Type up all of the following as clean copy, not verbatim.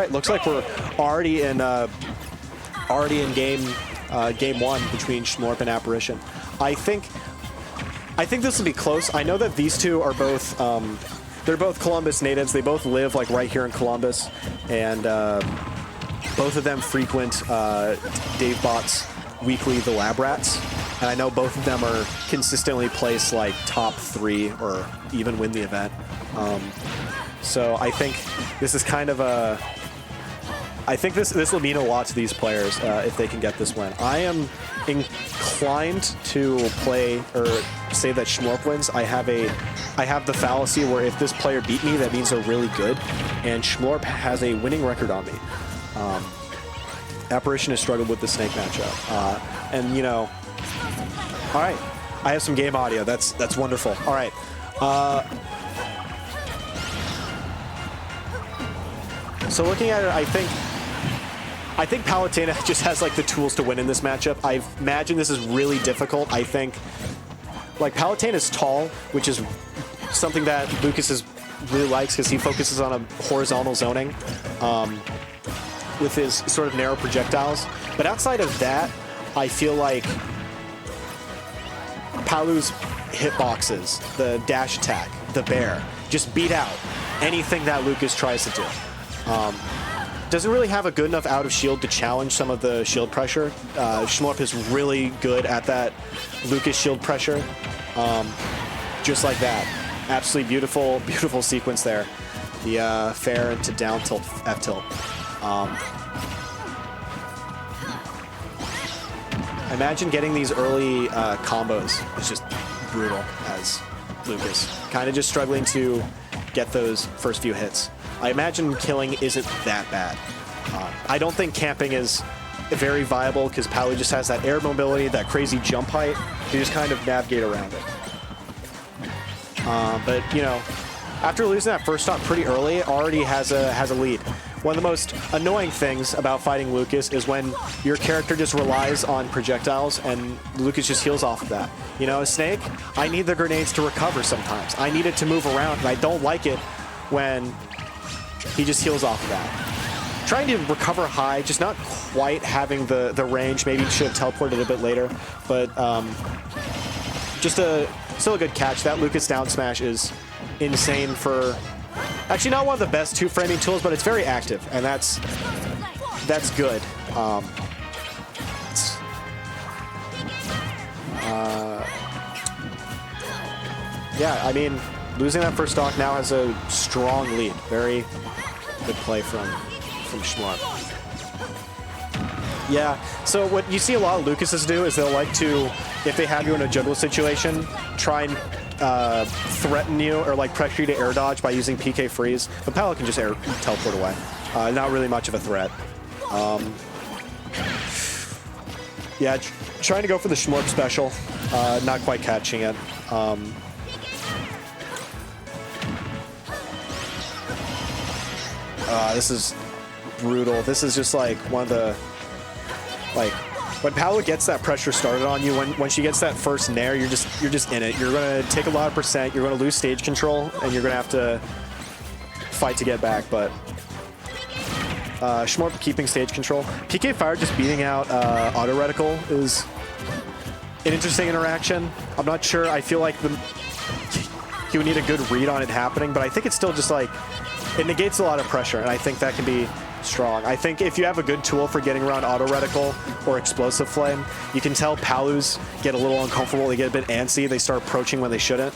right, looks like we're already in game one between Schmlorp and Apparition. I think this will be close. I know that these two are both they're both Columbus natives. They both live like right here in Columbus, and both of them frequent DaveBot's weekly The Lab Rats. And I know both of them are consistently placed like top 3 or even win the event. So I think this is kind of a... I think this will mean a lot to these players if they can get this win. I am inclined to play or say that Schmlorp wins. I have the fallacy where if this player beat me, that means they're really good, and Schmlorp has a winning record on me. Apparition has struggled with the Snake matchup, and you know. All right, I have some game audio. That's wonderful. All right. So looking at it, I think Palutena just has like the tools to win in this matchup. I imagine this is really difficult. I think like Palutena is tall, which is something that Lucas really likes because he focuses on a horizontal zoning with his sort of narrow projectiles. But outside of that, I feel like Palu's hitboxes, the dash attack, the bear, just beat out anything that Lucas tries to do. Doesn't really have a good enough out of shield to challenge some of the shield pressure. Schmlorp is really good at that Lucas shield pressure. Just like that. Absolutely beautiful, beautiful sequence there. The fair into down tilt, F tilt. Imagine getting these early combos. It's just brutal as Lucas. Kind of just struggling to get those first few hits. I imagine killing isn't that bad. I don't think camping is very viable because Palu just has that air mobility, that crazy jump height. You just kind of navigate around it. But, you know, after losing that first stock pretty early, already has a lead. One of the most annoying things about fighting Lucas is when your character just relies on projectiles and Lucas just heals off of that. You know, a Snake, I need the grenades to recover sometimes. I need it to move around, and I don't like it when he just heals off of that. Trying to recover high, just not quite having the range. Maybe he should have teleported a bit later, but still a good catch. That Lucas down smash is insane for... Actually, not one of the best two-framing tools, but it's very active, and that's good. Yeah, I mean, losing that first stock now has a strong lead. Very good play from Schmlorp. Yeah, so what you see a lot of Lucases do is they'll like to, if they have you in a juggle situation, try and threaten you or like pressure you to air dodge by using PK freeze, but Palu can just air teleport away. Not really much of a threat. Yeah, trying to go for the Schmlorp special, not quite catching it. This is brutal. This is just like one of the, like, when Palu gets that pressure started on you, when she gets that first nair, you're just in it. You're gonna take a lot of percent. You're gonna lose stage control, and you're gonna have to fight to get back. But Schmlorp keeping stage control. PK Fire just beating out Auto Reticle is an interesting interaction. I'm not sure. I feel like he would need a good read on it happening, but I think it's still just like it negates a lot of pressure, and I think that can be strong. I think if you have a good tool for getting around Auto Reticle or Explosive Flame, you can tell Palus get a little uncomfortable, they get a bit antsy, they start approaching when they shouldn't.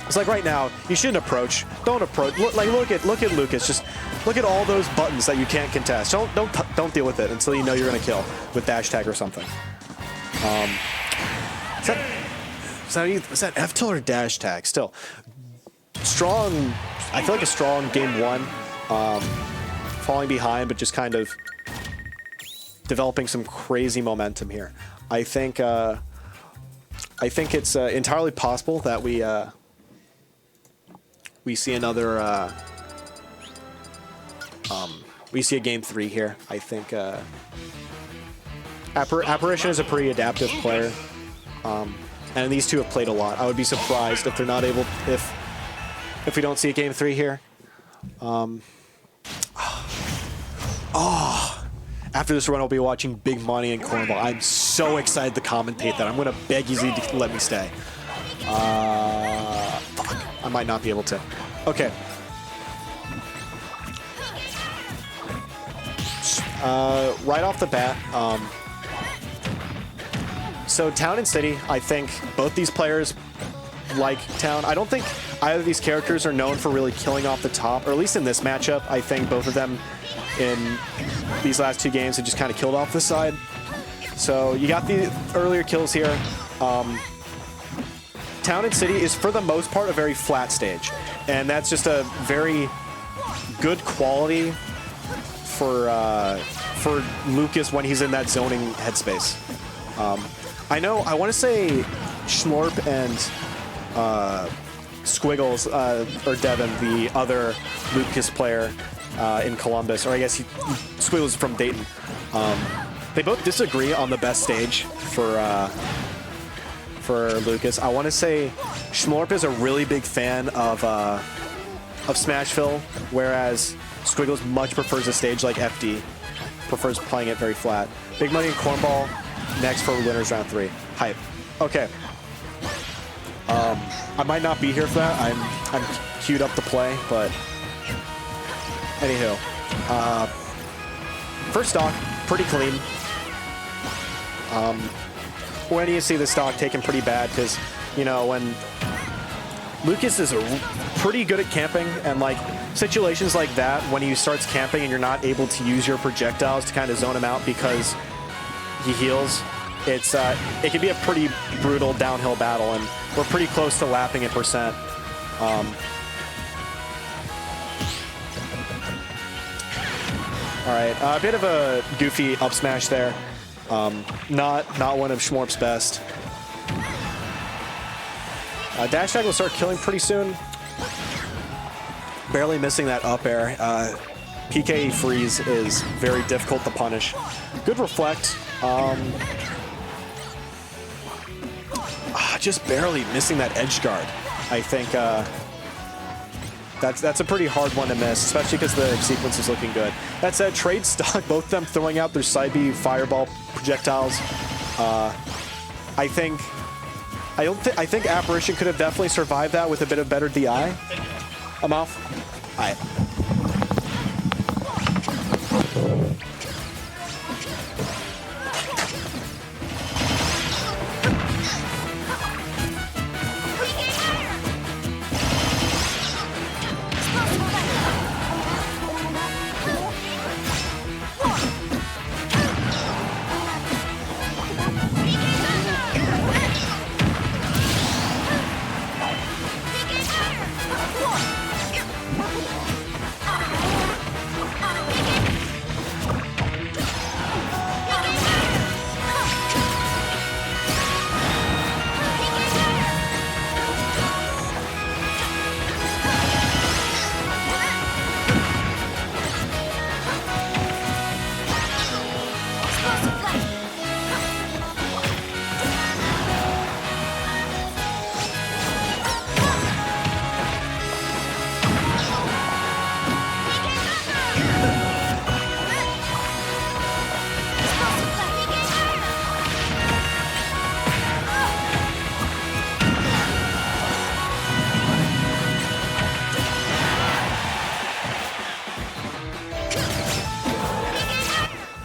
It's like right now, you shouldn't approach. Don't approach. Look at Lucas. Just look at all those buttons that you can't contest. Don't deal with it until you know you're gonna kill with dash tag or something. Is that F tilt or dash tag? Still strong. I feel like a strong game one. Falling behind, but just kind of developing some crazy momentum here. I think it's entirely possible that we see another we see a game 3 here. I think Apparition is a pretty adaptive player, and these two have played a lot. I would be surprised if they're not able if we don't see a game 3 here. After this run, I'll be watching Big Money and Cornball. I'm so excited to commentate that. I'm going to beg you to let me stay. Fuck. I might not be able to. Okay. Right off the bat, so Town and City, I think both these players like Town. I don't think either of these characters are known for really killing off the top, or at least in this matchup. I think both of them in these last 2 games have just kind of killed off the side. So you got the earlier kills here. Town and City is, for the most part, a very flat stage. And that's just a very good quality for Lucas when he's in that zoning headspace. I know, I want to say Schmlorp and Squiggles, or Devin, the other Lucas player in Columbus, or I guess Squiggles is from Dayton. They both disagree on the best stage for Lucas. I want to say Schmlorp is a really big fan of Smashville, whereas Squiggles much prefers a stage like FD, prefers playing it very flat. Big Money and Cornball next for winners round 3. Hype. Okay. I might not be here for that. I'm queued up to play, but anywho, first stock pretty clean. When you see the stock taken pretty bad, because you know when Lucas is pretty good at camping, and like situations like that when he starts camping and you're not able to use your projectiles to kind of zone him out because he heals, it can be a pretty brutal downhill battle, and we're pretty close to lapping in percent. All right, a bit of a goofy up smash there. Not one of Schmlorp's best. Dash tag will start killing pretty soon. Barely missing that up air. PK freeze is very difficult to punish. Good reflect. Just barely missing that edge guard. I think that's a pretty hard one to miss, especially because the sequence is looking good. That said, trade stock, both of them throwing out their side B fireball projectiles. I think Apparition could have definitely survived that with a bit of better DI. I'm off. All right.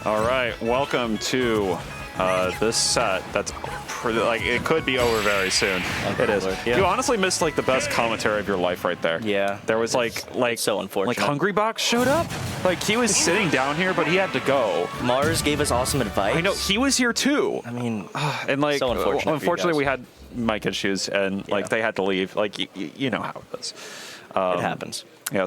All right, welcome to this set. That's pretty, like, it could be over very soon. It is. Yeah. You honestly missed like the best commentary of your life right there. Yeah. There was like so unfortunate. Like Hungry Box showed up. Like he was sitting down here, but he had to go. Mars gave us awesome advice. I know he was here too. I mean, and like so unfortunately we had mic issues and like they had to leave. Like you know how it is. It happens. Yeah.